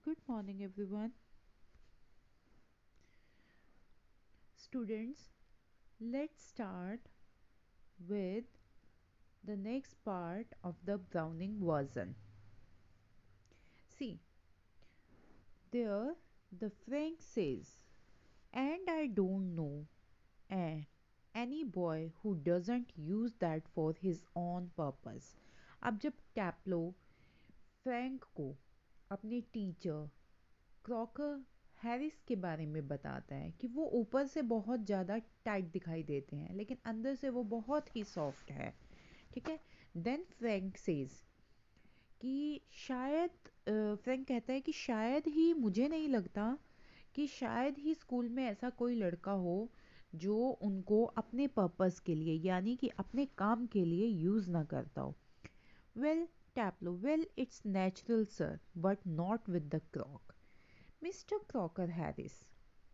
Good morning, everyone. Students, let's start with the next part of the Browning version. See, there the Frank says, and I don't know any boy who doesn't use that for his own purpose. अब जब टैप्लो Frank को अपने teacher Crocker Harris के बारे में बताता है कि वो ऊपर से बहुत ज़्यादा टाइट दिखाई देते हैं लेकिन अंदर से वो बहुत ही सॉफ्ट है, ठीक है। देन फ्रैंक सेज कि शायद फ्रैंक कहता है कि शायद ही मुझे नहीं लगता कि शायद ही स्कूल में ऐसा कोई लड़का हो जो उनको अपने पर्पस के लिए यानी कि अपने काम के लिए यूज़ ना करता हो। Well Taplow, well it's natural sir but not with the crock Mister Crocker Harris.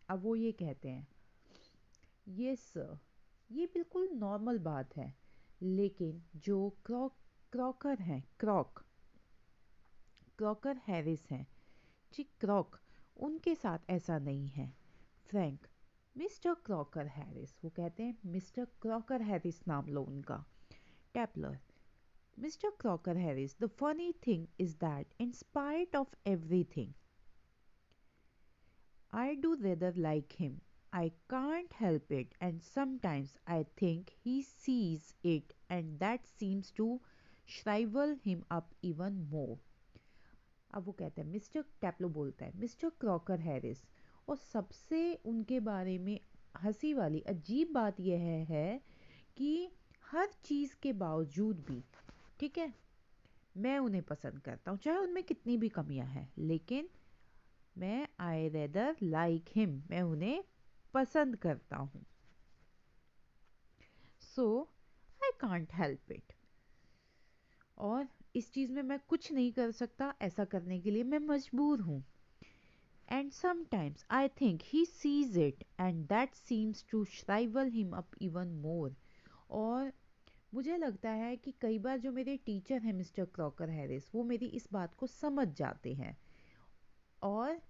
अब वो ये कहते हैं, यस सर, ये बिल्कुल नॉर्मल बात है, लेकिन जो क्रॉकर हैं, क्रॉकर हैरिस हैं, जी क्रॉक, उनके साथ ऐसा नहीं है। फ्रैंक, मिस्टर क्रॉकर हैरिस, वो कहते हैं मिस्टर क्रॉकर हैरिस नाम लो उनका। Taplow, Mister Crocker Harris, the funny thing is that in spite of everything I do rather like him. I can't help it, and sometimes I think he sees it, and that seems to shrivel him up even more. अब वो कहते हैं, mister टैप्लो बोलता है, mister Crocker Harris, और सबसे उनके बारे में हंसी वाली अजीब बात यह है कि हर चीज़ के बावजूद भी, ठीक है, मैं उन्हें पसंद करता हूँ चाहे उनमें कितनी भी कमियां हैं, लेकिन मैं आई रेदर लाइक हिम, मैं उन्हें पसंद करता हूँ। सो आई कांट हेल्प इट, और इस चीज़ में मैं कुछ नहीं कर सकता, ऐसा करने के लिए मैं मजबूर हूँ। And sometimes I think he sees it and that seems to shrivel him up even more. और मुझे लगता है कि कई बार जो मेरे टीचर हैं मिस्टर क्रॉकर हैरिस, वो मेरी इस बात को समझ जाते हैं, और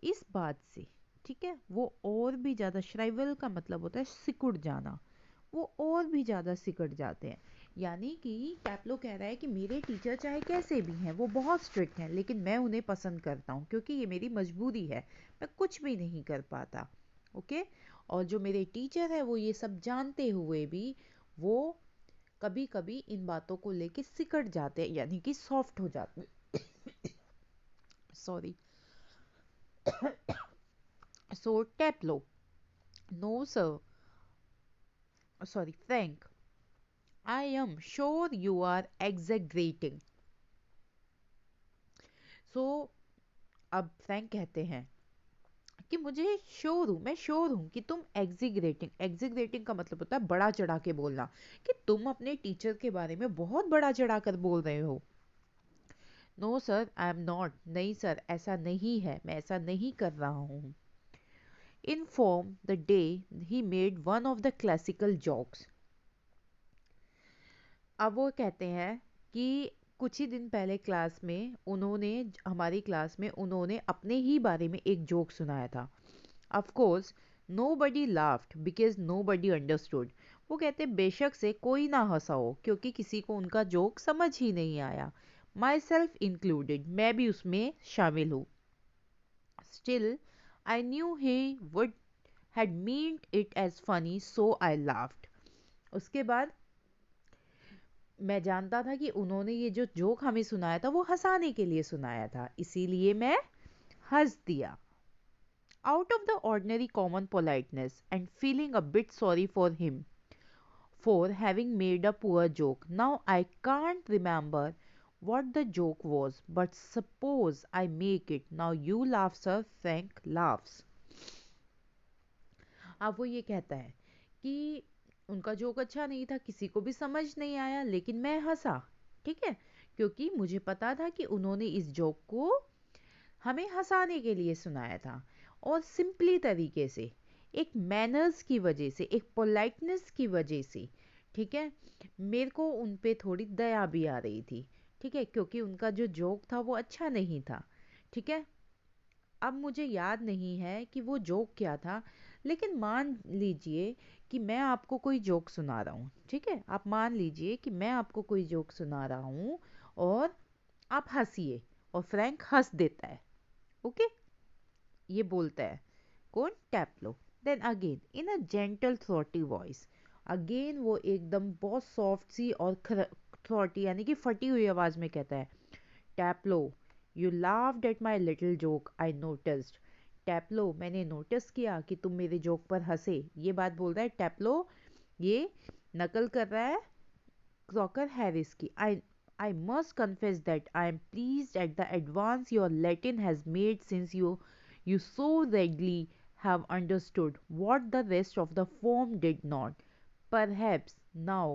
इस बात से, ठीक है, वो और भी ज़्यादा, श्राइवल का मतलब होता है सिकुड़ जाना, वो और भी ज़्यादा सिकुड़ जाते हैं। यानी कि टैप्लो कह रहा है कि मेरे टीचर चाहे कैसे भी हैं, वो बहुत स्ट्रिक्ट हैं, लेकिन मैं उन्हें पसंद करता हूँ क्योंकि ये मेरी मजबूरी है, मैं कुछ भी नहीं कर पाता। ओके, और जो मेरे टीचर है वो ये सब जानते हुए भी वो कभी कभी इन बातों को लेके सिकड़ जाते हैं, यानी कि सॉफ्ट हो जाते हैं। Sorry. So Taplow, no sir, sorry, Frank, I am sure you are exaggerating. So, अब फ्रैंक कहते हैं कि मुझे श्योर हूँ, मैं श्योर हूँ कि तुम एग्जिग्रेटिंग का मतलब होता है बड़ा चढ़ा के बोलना, कि तुम अपने टीचर के बारे में बहुत बड़ा चढ़ा कर बोल रहे हो। No sir, I am not, नहीं सर, ऐसा नहीं है, मैं ऐसा नहीं कर रहा हूँ। Inform the day he made one of the classical jokes. अब वो कहते हैं कि कुछ ही दिन पहले क्लास में उन्होंने, हमारी क्लास में उन्होंने अपने ही बारे में एक जोक सुनाया था। Of course nobody laughed because nobody understood. वो कहते बेशक से कोई ना हंसा हो क्योंकि किसी को उनका जोक समझ ही नहीं आया, माई सेल्फ इंक्लूडेड, मैं भी उसमें शामिल हूँ। Still I knew he would had meant it as funny so I laughed. उसके बाद मैं जानता था कि उन्होंने ये जो जोक हमें सुनाया था वो हंसाने के लिए सुनाया था, इसीलिए मैं हंस दिया। Out of the ordinary common politeness and feeling a bit sorry for him for having made a poor joke, now I can't remember what the joke was, but suppose I make it. Now you laugh, sir. Frank laughs. अब वो ये कहता है कि उनका joke अच्छा नहीं था, किसी को भी समझ नहीं आया, लेकिन मैं हंसा, ठीक है, क्योंकि मुझे पता था कि उन्होंने इस जोक को हमें हंसाने के लिए सुनाया था, और सिंपली तरीके से, एक मैनर्स की वजह से, एक पोलाइटनेस की वजह से, ठीक है, मेरे को उन पे थोड़ी दया भी आ रही थी, ठीक है, क्योंकि उनका जो जोक था वो अच्छा नहीं था, ठीक है। अब मुझे याद नहीं है कि वो जोक क्या था, लेकिन मान लीजिए कि मैं आपको कोई जोक सुना रहा हूँ, ठीक है? आप मान लीजिए कि मैं आपको कोई जोक सुना रहा हूँ और आप हंसिए, और फ्रैंक हंस देता है, ओके? ये बोलता है, कौन? Taplow. Then again in a gentle throaty voice, again वो एकदम बहुत सॉफ्ट सी और थ्रॉटी यानी कि फटी हुई आवाज में कहता है, Taplow, you laughed at my little joke, I noticed. Taplow, मैंने नोटिस किया कि तुम मेरे जोक पर हंसे। ये बात बोल रहा है टैप्लो, ये नकल कर रहा है क्रॉकर हैरिस की। I must confess that I am pleased at the advance your Latin has made since you so readily have understood what the rest of the form did not. Perhaps now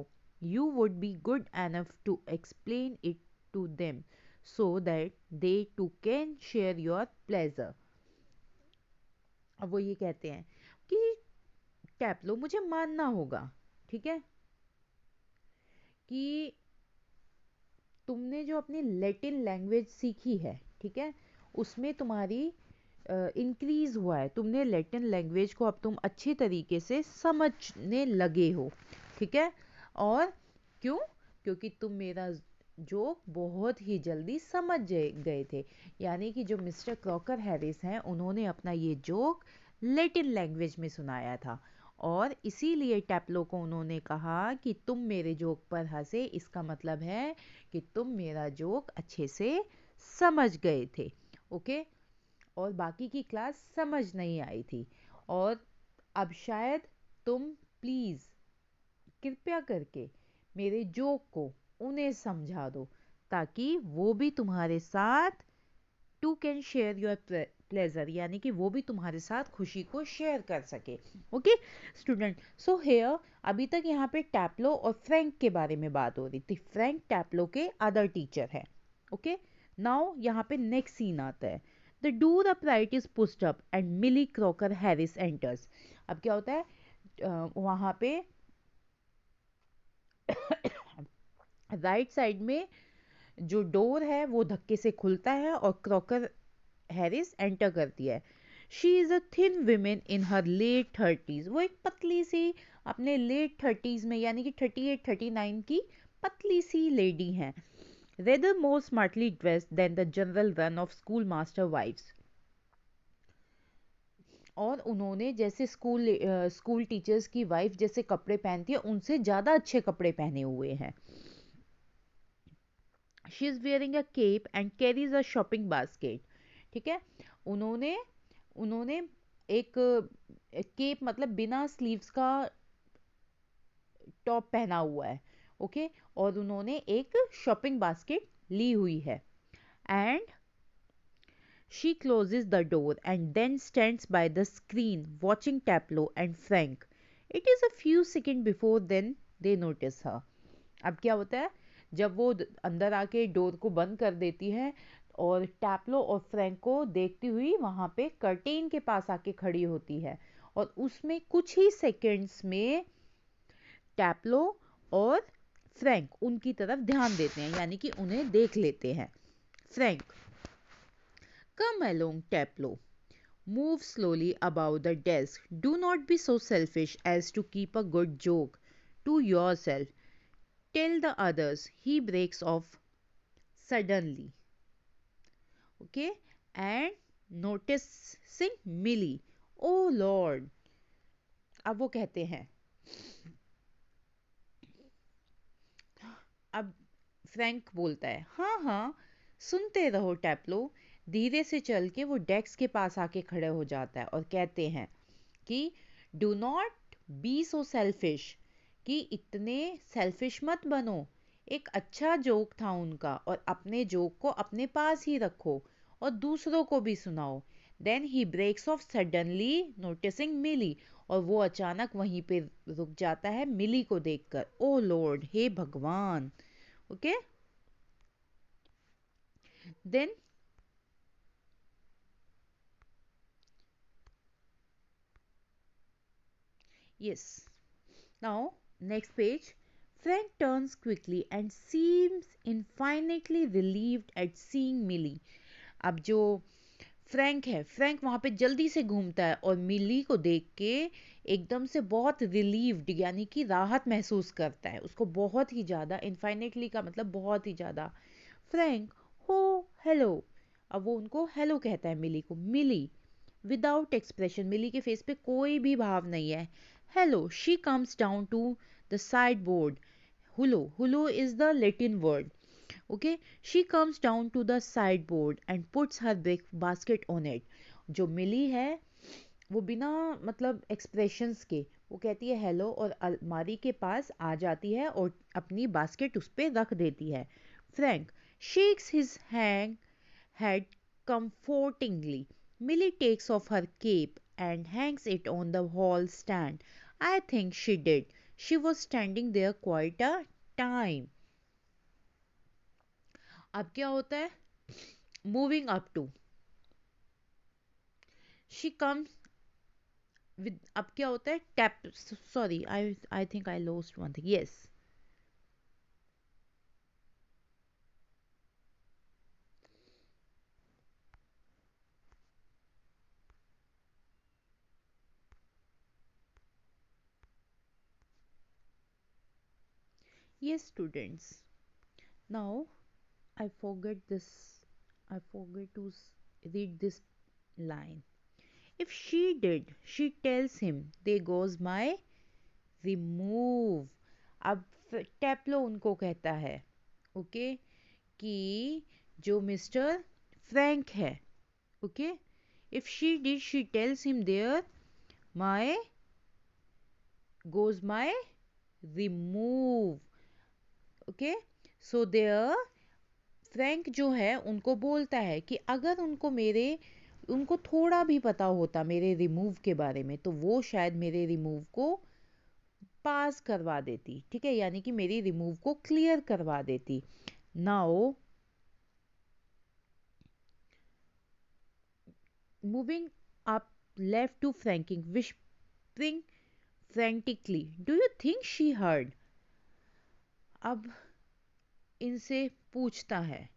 you would be good enough to explain it to them so that they too can share your pleasure. अब वो ये कहते हैं कि टैप्लो, मुझे मानना होगा, ठीक है, कि तुमने जो अपनी लैटिन लैंग्वेज सीखी है, ठीक है, उसमें तुम्हारी इंक्रीज हुआ है, तुमने लैटिन लैंग्वेज को अब तुम अच्छी तरीके से समझने लगे हो, ठीक है? और क्यों? क्योंकि तुम मेरा जोक बहुत ही जल्दी समझ गए थे। यानी कि जो मिस्टर क्रॉकर हैरिस हैं, उन्होंने अपना ये जोक लैटिन लैंग्वेज में सुनाया था, और इसीलिए टैप्लो को उन्होंने कहा कि तुम मेरे जोक पर हंसे, इसका मतलब है कि तुम मेरा जोक अच्छे से समझ गए थे, ओके? और बाकी की क्लास समझ नहीं आई थी। और अब शायद तुम प्लीज़ कृपया करके मेरे जोक को उन्हें समझा दो, ताकि वो भी तुम्हारे साथ too can share your pleasure, यानी कि वो भी तुम्हारे साथ खुशी को शेयर कर सके, ओके स्टूडेंट? सो हेयर अभी तक यहाँ पे टैप्लो और फ्रैंक के बारे में बात हो रही थी। फ्रैंक टैप्लो के अदर टीचर है, ओके? नाउ यहाँ पे नेक्स्ट सीन आता है। The door upright is pushed up and Millie Crocker Harris enters. अब क्या होता है, वहाँ पे राइट साइड में जो डोर है वो धक्के से खुलता है और क्रॉकर हैरिस एंटर करती है। She is a thin women in her late thirties, वो एक पतली सी अपने लेट थर्टीज में यानी कि 38-39 की पतली सी लेडी हैं। Rather more smartly dressed than the general run of schoolmaster wives, और उन्होंने जैसे स्कूल टीचर्स की वाइफ जैसे कपड़े पहनती है, उनसे ज़्यादा अच्छे कपड़े पहने हुए हैं। She is wearing a cape and carries a shopping basket, ठीक है? उन्होंने उन्होंने एक केप मतलब बिना स्लीव्स का टॉप पहना हुआ है, ओके? और उन्होंने एक शॉपिंग बास्केट ली हुई है। And she closes the door and then stands by the screen watching Taplow and Frank. It is a few second before then they notice her. अब क्या होता है, जब वो अंदर आके डोर को बंद कर देती है और टैप्लो और फ्रैंक को देखती हुई वहां पे कर्टेन के पास आके खड़ी होती है, और उसमें कुछ ही सेकंड्स में टैप्लो और फ्रैंक उनकी तरफ ध्यान देते हैं, यानी कि उन्हें देख लेते हैं। Frank, come along Taplow, move slowly about the desk, do not be so selfish as to keep a good joke to yourself, tell the others. He breaks off suddenly, okay? And noticing Millie, oh lord, अब वो कहते हैं, अब Frank बोलता है, हाँ हाँ सुनते रहो टैप्लो। धीरे से चल के वो डेस्क के पास आके खड़े हो जाता है और कहते हैं कि do not be so selfish, कि इतने सेल्फिश मत बनो। एक अच्छा जोक था उनका, और अपने जोक को अपने पास ही रखो और दूसरों को भी सुनाओ। Then he breaks off suddenly noticing Millie, और वो अचानक वहीं पे रुक जाता है मिली को देखकर। ओ लॉर्ड, हे भगवान, okay? Then yes, now next page. Frank turns quickly and seems infinitely relieved at seeing Millie. अब जो फ्रैंक है, फ्रैंक वहां पे जल्दी से घूमता है और मिली को देख के एकदम से बहुत रिलीव्ड यानी कि राहत महसूस करता है, उसको बहुत ही ज़्यादा, इनफाइनेटली का मतलब बहुत ही ज़्यादा। फ्रैंक, हो, हेलो। अब वो उनको हेलो कहता है मिली को। मिली विदाउट एक्सप्रेशन, मिली के फेस पे कोई भी भाव नहीं है। Hello, she comes down to the sideboard. Hullo, hullo is the Latin word. Okay, she comes down to the sideboard and puts her basket on it. जो मिली है वो बिना मतलब एक्सप्रेशंस के वो कहती है हेलो और अलमारी के पास आ जाती है और अपनी बास्केट उस पे रख देती है। Frank shakes his head comfortingly. Millie takes off her cape and hangs it on the hall stand. I think she did. She was standing there quite a time. अब क्या होता है? Moving up to, she comes with, अब क्या होता है? Tap, sorry, I think I lost one thing. Yes, yes students, now I forget this, I forget to read this line. If she did, she tells him, there goes my remove. अब टैप्लो उनको कहता है, okay, कि जो mister Frank है, okay, if she did, she tells him, there my goes my remove. Okay, so there Frank जो है उनको बोलता है कि अगर उनको थोड़ा भी पता होता मेरे रिमूव के बारे में तो वो शायद मेरे रिमूव को पास करवा देती, ठीक है, यानी कि मेरी रिमूव को क्लियर करवा देती। Now moving up left to franking whispering frantically, do you think she heard? अब इनसे पूछता है,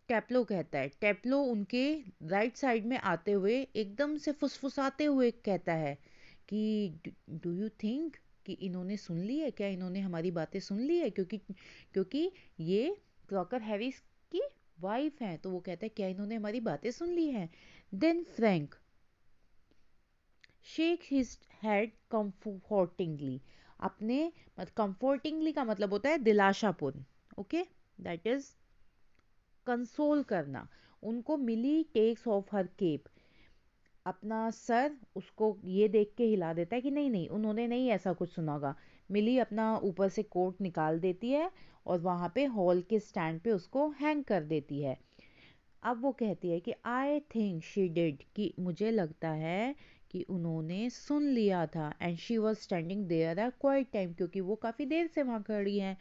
टेप्लो कहता है, टेप्लो उनके राइट साइड में आते हुए एकदम से फुसफुसाते हुए कहता है कि डू यू थिंक कि इन्होंने सुन ली है क्या, इन्होंने हमारी बातें सुन ली है, क्योंकि क्योंकि ये क्रॉकर हैरिस की वाइफ है, तो वो कहता है क्या इन्होंने हमारी बातें सुन ली हैं। Then Frank shake his head comfortingly, अपने कंफर्टिंगली का मतलब होता है दिलाशापूर्ण, ओके, दैट इज कंसोल करना। उनको Millie takes off her cape, अपना सर उसको ये देख के हिला देता है कि नहीं नहीं उन्होंने नहीं ऐसा कुछ सुना होगा। मिली अपना ऊपर से कोट निकाल देती है और वहाँ पे हॉल के स्टैंड पे उसको हैंग कर देती है। अब वो कहती है कि आई थिंक शी डिड, कि मुझे लगता है कि उन्होंने सुन लिया था। And she was standing there a quite time, क्योंकि वो काफ़ी देर से वहाँ खड़ी हैं।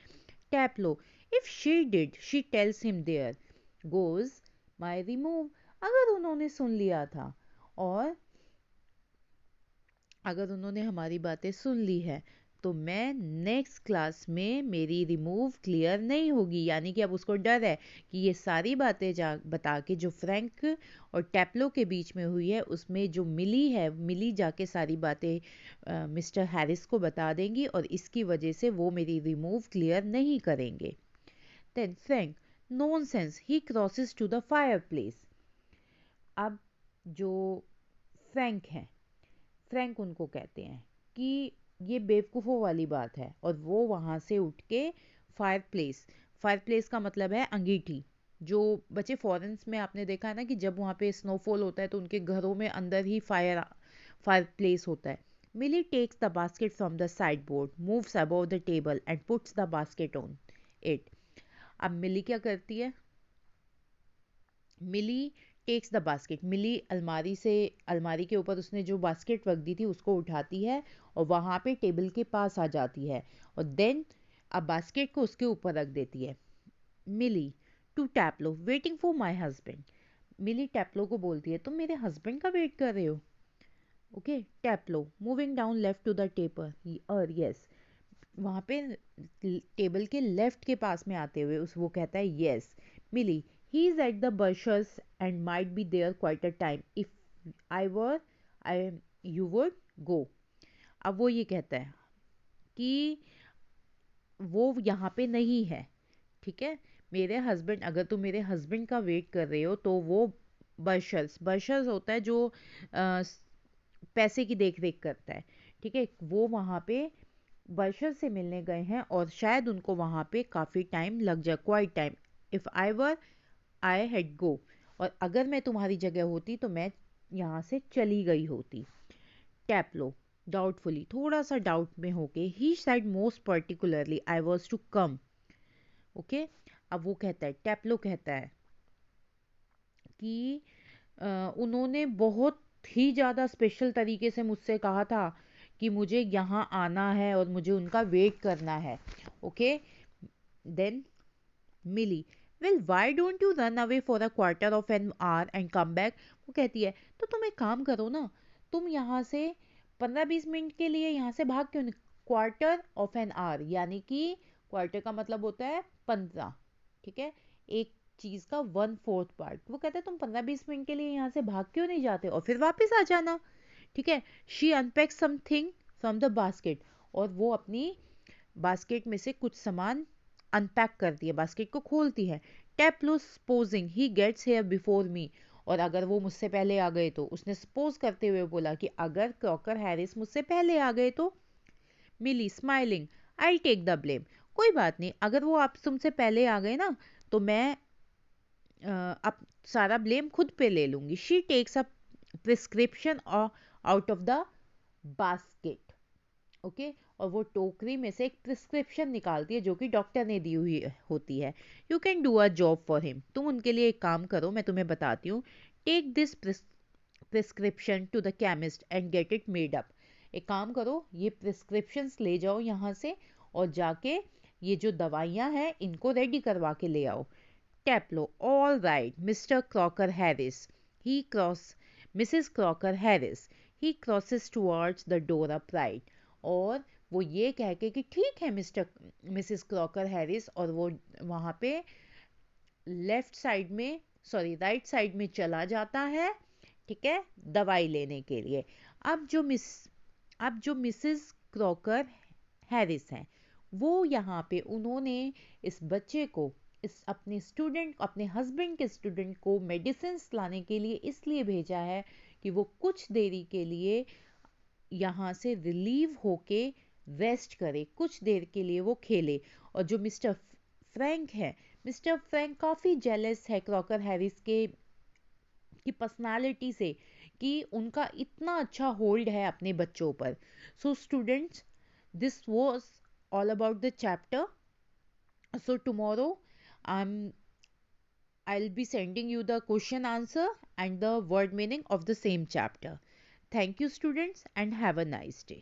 Taplow, if she did she tells him there goes my remove. अगर उन्होंने सुन लिया था और अगर उन्होंने हमारी बातें सुन ली है तो मैं नेक्स्ट क्लास में मेरी रिमूव क्लियर नहीं होगी, यानी कि अब उसको डर है कि ये सारी बातें जा बता के जो फ्रैंक और टैप्लो के बीच में हुई है उसमें जो मिली है, मिली जाके सारी बातें मिस्टर हैरिस को बता देंगी और इसकी वजह से वो मेरी रिमूव क्लियर नहीं करेंगे। Then Frank, nonsense, he crosses to the fireplace. अब जो फ्रैंक है, फ्रैंक उनको कहते हैं कि ये बेवकूफ़ों वाली बात है और वो वहाँ से उठ के फायर प्लेस, फायर प्लेस का मतलब है अंगीठी। जो बच्चे फॉरेन्स में आपने देखा है ना कि जब वहाँ पे स्नोफॉल होता है तो उनके घरों में अंदर ही फायर फायर प्लेस होता है। Millie takes the basket from the sideboard, moves above the table and puts the basket on it. अब मिली क्या करती है? Millie takes the basket, Millie अलमारी के ऊपर उसने जो बास्केट रख दी थी उसको उठाती है और वहाँ पे टेबल के पास आ जाती है और देन अब बास्केट को उसके ऊपर रख देती है। Millie to Taplow, waiting for my husband. Millie Taplow को बोलती है तुम मेरे हस्बैंड का वेट कर रहे हो? Okay, Taplow moving down left to the table, और यस, वहाँ पे टेबल के लेफ्ट के पास में आते हुए उस वो कहता है yes. Millie, He is at the Bushers and might be there quite a time. If I were I you would go. अब वो ये कहता है कि वो यहाँ पे नहीं है, ठीक है। मेरे हस्बैंड, अगर तुम मेरे हस्बैंड का वेट कर रहे हो तो वो बशर्स बशर्स होता है जो पैसे की देख रेख करता है, ठीक है। वो वहाँ पे बशर से मिलने गए हैं और शायद उनको वहाँ पे काफ़ी टाइम लग जाए, quite time. If I were I had go, और अगर मैं तुम्हारी जगह होती तो मैं यहाँ से चली गई होती। टैपलो डाउटफुली, थोड़ा सा डाउट में होके, he said most particularly I was to come. Okay, अब वो कहता है, टैपलो कहता है कि उन्होंने बहुत ही ज़्यादा स्पेशल तरीके से मुझसे कहा था कि मुझे यहाँ आना है और मुझे उनका वेट करना है। Okay, then Millie, well why don't you run away for a quarter of an hour and come back. वो कहती है तो तुम एक काम करो ना, तुम यहाँ से 15-20 मिनट के लिए यहाँ से भाग क्यों नहीं। क्वार्टर ऑफ एन आवर यानी कि क्वार्टर का मतलब होता है 15, ठीक है। एक चीज का 1/4 पार्ट। वो कहता है तुम 15-20 मिनट के लिए यहाँ से भाग क्यों नहीं जाते और फिर वापस आ जाना, ठीक है। She unpack something from the basket, और वो अपनी बास्केट में से कुछ सामान अनपैक करती है, बास्केट को खोलती है। Taplow supposing he gets here before me, और अगर वो मुझसे पहले आ गए तो, उसने सपोज करते हुए बोला कि अगर क्रॉकर हैरिस मुझसे पहले आ गए तो। Millie smiling, I take the blame, कोई बात नहीं, अगर वो आप तुमसे पहले आ गए ना तो मैं अब सारा ब्लेम खुद पे ले लूंगी। She takes a prescription out of the basket. Okay, और वो टोकरी में से एक प्रिस्क्रिप्शन निकालती है जो कि डॉक्टर ने दी हुई होती है। You can do a job for him, तुम उनके लिए एक काम करो, मैं तुम्हें बताती हूँ। Take this prescription to the chemist and get it made up. एक काम करो, ये प्रिस्क्रिप्शंस ले जाओ यहाँ से और जाके ये जो दवाइयाँ हैं इनको रेडी करवा के ले आओ। Taplow, all right Mister Crocker Harris. He cross Mrs Crocker Harris, he crosses towards the door up right. और वो ये कह के कि ठीक है मिस्टर मिसेस क्रॉकर हैरिस, और वो वहाँ पे लेफ्ट साइड में, सॉरी राइट साइड में चला जाता है, ठीक है, दवाई लेने के लिए। अब जो मिसेस क्रॉकर हैरिस हैं, वो यहाँ पे उन्होंने इस बच्चे को, इस अपने स्टूडेंट, अपने हस्बैंड के स्टूडेंट को मेडिसिन लाने के लिए इसलिए भेजा है कि वो कुछ देरी के लिए यहाँ से रिलीव होके रेस्ट करे, कुछ देर के लिए वो खेले। और जो मिस्टर फ्रैंक है, मिस्टर फ्रैंक काफ़ी जेलस है क्रॉकर हैरिस के की पर्सनालिटी से कि उनका इतना अच्छा होल्ड है अपने बच्चों पर। So students, this was all about the chapter. So tomorrow I'm I'll be sending you the question answer and the word meaning of the same chapter. Thank you students and have a nice day.